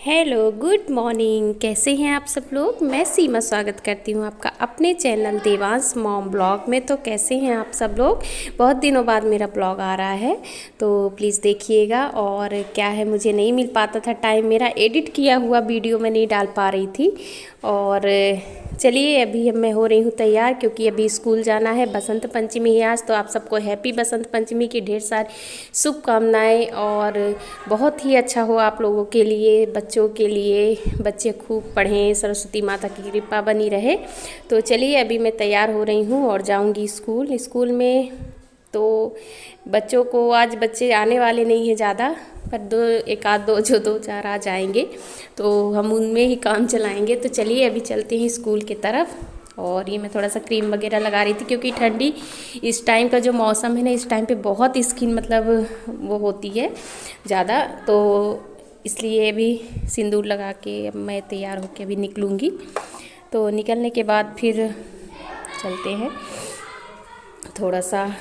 Hello good morning. कैसे हैं आप सब लोग। मैं सीमा स्वागत करती हूँ आपका अपने चैनल देवांश मॉम ब्लॉग में। तो कैसे हैं आप सब लोग। बहुत दिनों बाद मेरा ब्लॉग आ रहा है तो प्लीज़ देखिएगा। और क्या है, मुझे नहीं मिल पाता था टाइम, मेरा एडिट किया हुआ वीडियो मैं नहीं डाल पा रही थी। और चलिए अभी मैं हो रही हूँ तैयार, क्योंकि अभी स्कूल जाना है। बसंत पंचमी है आज, तो आप सबको हैप्पी बसंत पंचमी की ढेर सारी शुभकामनाएं। और बहुत ही अच्छा हो आप लोगों के लिए, बच्चों के लिए। बच्चे खूब पढ़ें, सरस्वती माता की कृपा बनी रहे। तो चलिए अभी मैं तैयार हो रही हूँ और जाऊँगी स्कूल। स्कूल में तो बच्चों को, आज बच्चे आने वाले नहीं हैं ज़्यादा, पर एक आध दो जो दो चार आ जाएंगे तो हम उनमें ही काम चलाएंगे। तो चलिए अभी चलते हैं स्कूल की तरफ। और ये मैं थोड़ा सा क्रीम वगैरह लगा रही थी, क्योंकि ठंडी इस टाइम का जो मौसम है ना, इस टाइम पे बहुत स्किन मतलब वो होती है ज़्यादा, तो इसलिए अभी सिंदूर लगा के अब मैं तैयार होकर अभी निकलूँगी। तो निकलने के बाद फिर चलते हैं, थोड़ा सा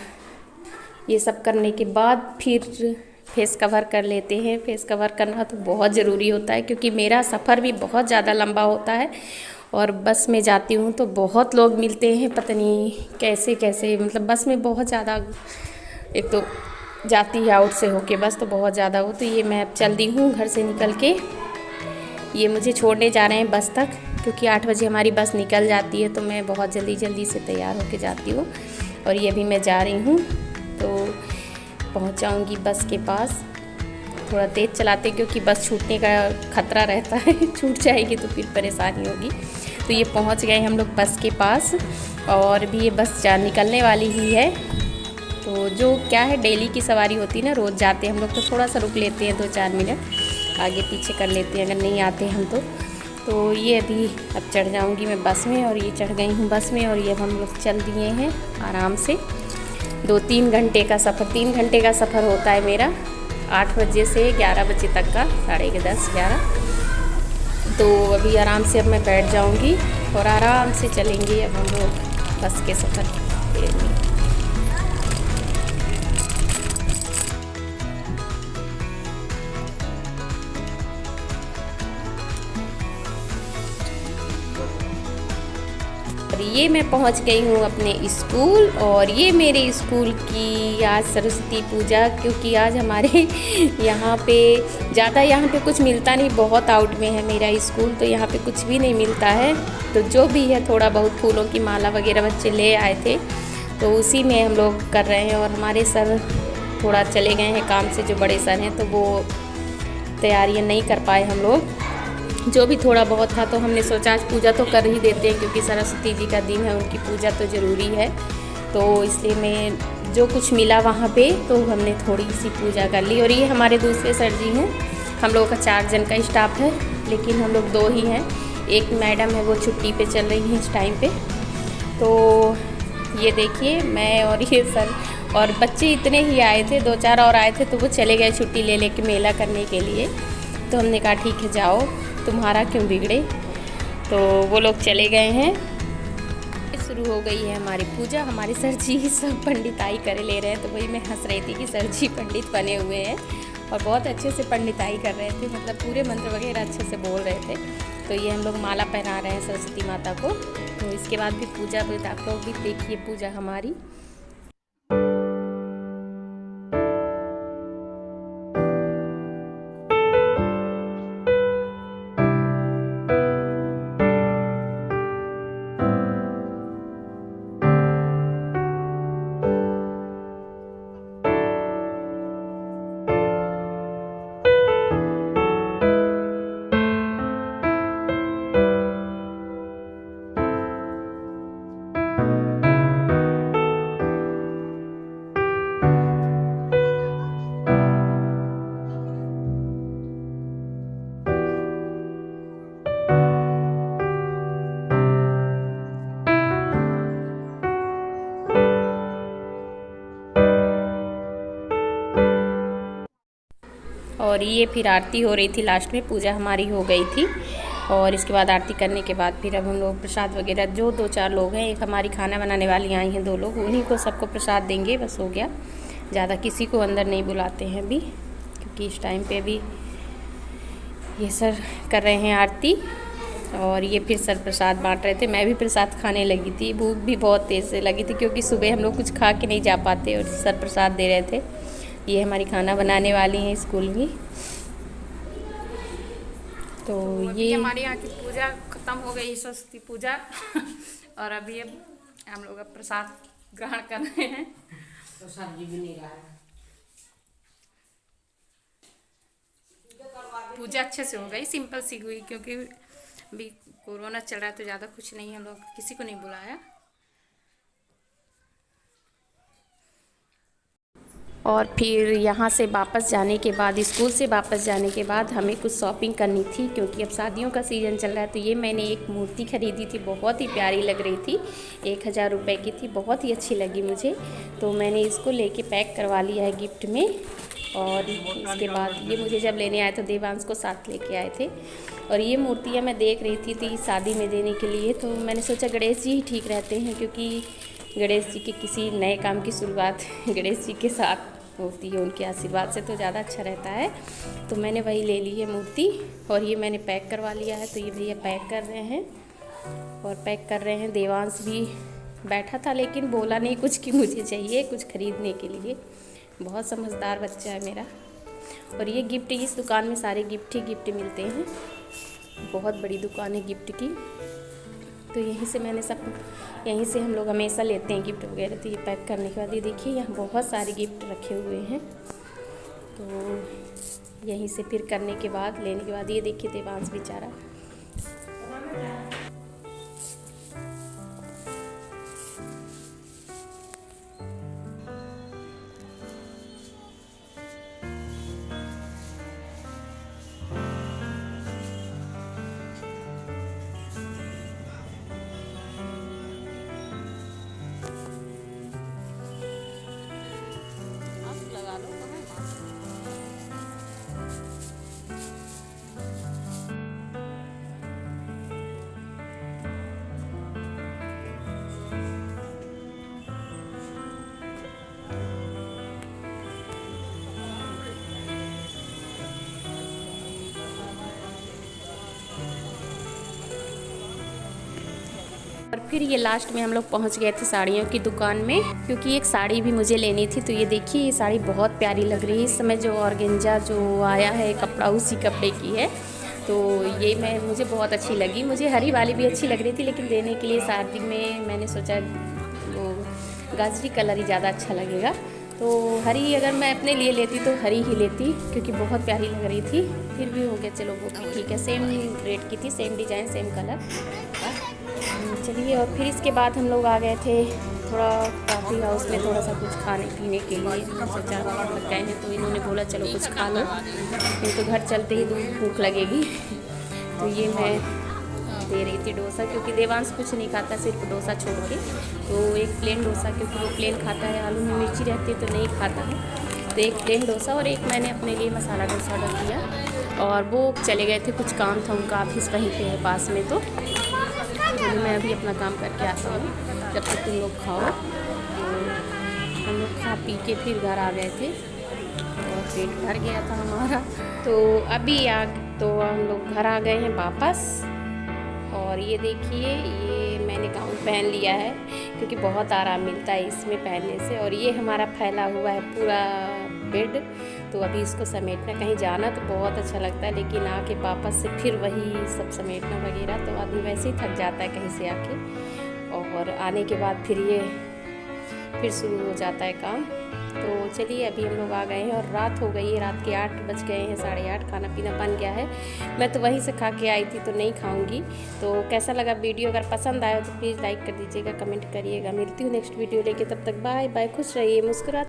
ये सब करने के बाद फिर फेस कवर कर लेते हैं। फेस कवर करना तो बहुत ज़रूरी होता है, क्योंकि मेरा सफ़र भी बहुत ज़्यादा लंबा होता है और बस में जाती हूँ तो बहुत लोग मिलते हैं, पता नहीं कैसे कैसे, मतलब बस में बहुत ज़्यादा, एक तो जाती है आउट से होके बस, तो बहुत ज़्यादा हो। तो ये मैं अब चल दी हूँ घर से निकल के, ये मुझे छोड़ने जा रहे हैं बस तक, क्योंकि 8 बजे हमारी बस निकल जाती है। तो मैं बहुत जल्दी से तैयार होके जाती हूँ और ये अभी मैं जा रही हूँ। तो पहुँच जाऊँगी बस के पास। थोड़ा तेज़ चलाते, क्योंकि बस छूटने का खतरा रहता है, छूट जाएगी तो फिर परेशानी होगी। तो ये पहुँच गए हम लोग बस के पास, और भी ये बस निकलने वाली ही है। तो जो क्या है, डेली की सवारी होती है ना, रोज़ जाते हैं हम लोग, तो थोड़ा सा रुक लेते हैं, 2-4 मिनट आगे पीछे कर लेते हैं अगर नहीं आते हम तो ये अभी अब चढ़ जाऊंगी मैं बस में। और ये चढ़ गई हूँ बस में, और ये हम लोग चल दिए हैं आराम से। 2-3 घंटे का सफ़र, 3 घंटे का सफ़र होता है मेरा, 8 बजे से 11 बजे तक का, 10:30-11। तो अभी आराम से अब मैं बैठ जाऊंगी और आराम से चलेंगे अब हम लोग बस के सफ़र में। ये मैं पहुंच गई हूँ अपने स्कूल, और ये मेरे स्कूल की आज सरस्वती पूजा, क्योंकि आज हमारे यहाँ पे ज़्यादा, यहाँ पे कुछ मिलता नहीं, बहुत आउट में है मेरा स्कूल, तो यहाँ पे कुछ भी नहीं मिलता है। तो जो भी है थोड़ा बहुत फूलों की माला वगैरह बच्चे ले आए थे, तो उसी में हम लोग कर रहे हैं। और हमारे सर थोड़ा चले गए हैं काम से, जो बड़े सर हैं, तो वो तैयारियाँ नहीं कर पाए हम लोग। जो भी थोड़ा बहुत था, तो हमने सोचा आज पूजा तो कर ही देते हैं, क्योंकि सरस्वती जी का दिन है, उनकी पूजा तो ज़रूरी है। तो इसलिए मैं जो कुछ मिला वहाँ पे, तो हमने थोड़ी सी पूजा कर ली। और ये हमारे दूसरे सर जी हैं, हम लोगों का 4 जन का स्टाफ है, लेकिन हम लोग 2 ही हैं। एक मैडम है, वो छुट्टी पे चल रही हैं इस टाइम पे। तो ये देखिए, मैं और ये सर और बच्चे इतने ही आए थे, 2-4 और आए थे, तो वो चले गए छुट्टी ले लेके मेला करने के लिए। तो हमने कहा ठीक है जाओ, तुम्हारा क्यों बिगड़े। तो वो लोग चले गए हैं। शुरू हो गई है हमारी पूजा। हमारे सर जी सब पंडिताई करे ले रहे हैं, तो वही मैं हंस रही थी कि सर जी पंडित बने हुए हैं और बहुत अच्छे से पंडिताई कर रहे थे, मतलब पूरे मंत्र वगैरह अच्छे से बोल रहे थे। तो ये हम लोग माला पहना रहे हैं सरस्वती माता को। तो इसके बाद भी पूजा, आप लोग भी देखिए पूजा हमारी। और ये फिर आरती हो रही थी, लास्ट में पूजा हमारी हो गई थी। और इसके बाद आरती करने के बाद फिर अब हम लोग प्रसाद वगैरह, जो 2-4 लोग हैं, एक हमारी खाना बनाने वाली आई हैं 2 लोग, उन्हीं को सबको प्रसाद देंगे, बस हो गया। ज़्यादा किसी को अंदर नहीं बुलाते हैं अभी, क्योंकि इस टाइम पे भी ये सर कर रहे हैं आरती और ये फिर सर प्रसाद बांट रहे थे। मैं भी प्रसाद खाने लगी थी, भूख भी बहुत तेज़ से लगी थी क्योंकि सुबह हम लोग कुछ खा के नहीं जा पाते और सर प्रसाद दे रहे थे। ये हमारी खाना बनाने वाली हैं स्कूल में। तो ये हमारे यहाँ की पूजा खत्म हो गई, सरस्वती पूजा और अभी अब हम लोग अब प्रसाद ग्रहण कर रहे हैं। तो सब्जी भी नहीं रहा है। पूजा अच्छे से हो गई, सिंपल सी हुई क्योंकि अभी कोरोना चल रहा है तो ज़्यादा कुछ नहीं, हम लोग किसी को नहीं बुलाया। और फिर यहाँ से वापस जाने के बाद, स्कूल से वापस जाने के बाद हमें कुछ शॉपिंग करनी थी क्योंकि अब शादियों का सीज़न चल रहा है। तो ये मैंने एक मूर्ति ख़रीदी थी, बहुत ही प्यारी लग रही थी, 1000 रुपये की थी, बहुत ही अच्छी लगी मुझे। तो मैंने इसको लेके पैक करवा लिया है गिफ्ट में। और इसके बाद ये मुझे जब लेने आए तो देवांश को साथ लेके आए थे। और ये मूर्तियाँ मैं देख रही थी शादी में देने के लिए, तो मैंने सोचा गणेश जी ही ठीक रहते हैं क्योंकि गणेश जी के किसी नए काम की शुरुआत गणेश जी के साथ होती है, उनके आशीर्वाद से तो ज़्यादा अच्छा रहता है। तो मैंने वही ले ली है मूर्ति और ये मैंने पैक करवा लिया है। तो ये भैया पैक कर रहे हैं और पैक कर रहे हैं। देवांश भी बैठा था लेकिन बोला नहीं कुछ कि मुझे चाहिए कुछ ख़रीदने के लिए, बहुत समझदार बच्चा है मेरा। और ये गिफ्ट, इस दुकान में सारे गिफ्ट ही गिफ्ट मिलते हैं, बहुत बड़ी दुकान है गिफ्ट की। तो यहीं से मैंने सब, यहीं से हम लोग हमेशा लेते हैं गिफ्ट वगैरह। तो ये पैक करने के बाद ये देखिए यहाँ बहुत सारे गिफ्ट रखे हुए हैं। तो यहीं से फिर करने के बाद, लेने के बाद ये देखिए देवांश बेचारा और फिर ये लास्ट में हम लोग पहुंच गए थे साड़ियों की दुकान में क्योंकि एक साड़ी भी मुझे लेनी थी। तो ये देखिए ये साड़ी बहुत प्यारी लग रही है। इस समय जो ऑर्गेन्जा जो आया है कपड़ा, उसी कपड़े की है। तो ये मुझे बहुत अच्छी लगी। मुझे हरी वाली भी अच्छी लग रही थी लेकिन देने के लिए शादी में मैंने सोचा वो गाजरी कलर ही ज़्यादा अच्छा लगेगा। तो हरी अगर मैं अपने लिए लेती तो हरी ही लेती क्योंकि बहुत प्यारी लग रही थी। फिर भी हो गया, चलो वो भी ठीक है, सेम रेट की थी, सेम डिज़ाइन, सेम कलर। चलिए, और फिर इसके बाद हम लोग आ गए थे थोड़ा कॉफ़ी हाउस में, थोड़ा सा कुछ खाने पीने के लिए। सोचा लग गए हैं तो इन्होंने बोला चलो कुछ खा लो, नहीं तो घर चलते ही भूख लगेगी। तो ये मैं दे रही थी डोसा क्योंकि देवांश कुछ नहीं खाता, सिर्फ डोसा छोड़ के। तो एक प्लेन डोसा, क्योंकि वो प्लेन खाता है, आलू में मिर्ची रहती है तो नहीं खाता है। तो एक प्लेन डोसा और एक मैंने अपने लिए मसाला डोसा ऑर्डर किया। और वो चले गए थे, कुछ काम था उनका, ऑफिस वहीं पे है पास में। तो मैं अभी अपना काम करके आता हूँ, जब तक तुम लोग खाओ। तो हम लोग खा पी के फिर घर आ गए थे और पेट भर गया था हमारा। तो अभी तो हम लोग घर आ गए हैं वापस। और ये देखिए ये मैंने गाउन पहन लिया है क्योंकि बहुत आराम मिलता है इसमें पहनने से। और ये हमारा फैला हुआ है पूरा बेड, तो अभी इसको समेटना, कहीं जाना तो बहुत अच्छा लगता है लेकिन आके वापस से फिर वही सब समेटना वगैरह, तो आदमी वैसे ही थक जाता है कहीं से आके। और आने के बाद फिर ये फिर शुरू हो जाता है काम। तो चलिए अभी हम लोग आ गए हैं और रात हो गई है, रात के 8 बज गए हैं, 8:30। खाना पीना बन गया है। मैं तो वहीं से खा के आई थी तो नहीं खाऊंगी। तो कैसा लगा वीडियो, अगर पसंद आया तो प्लीज़ लाइक कर दीजिएगा, कमेंट करिएगा। मिलती हूँ नेक्स्ट वीडियो लेके, तब तक बाय बाय, खुश रहिए, मुस्कुराते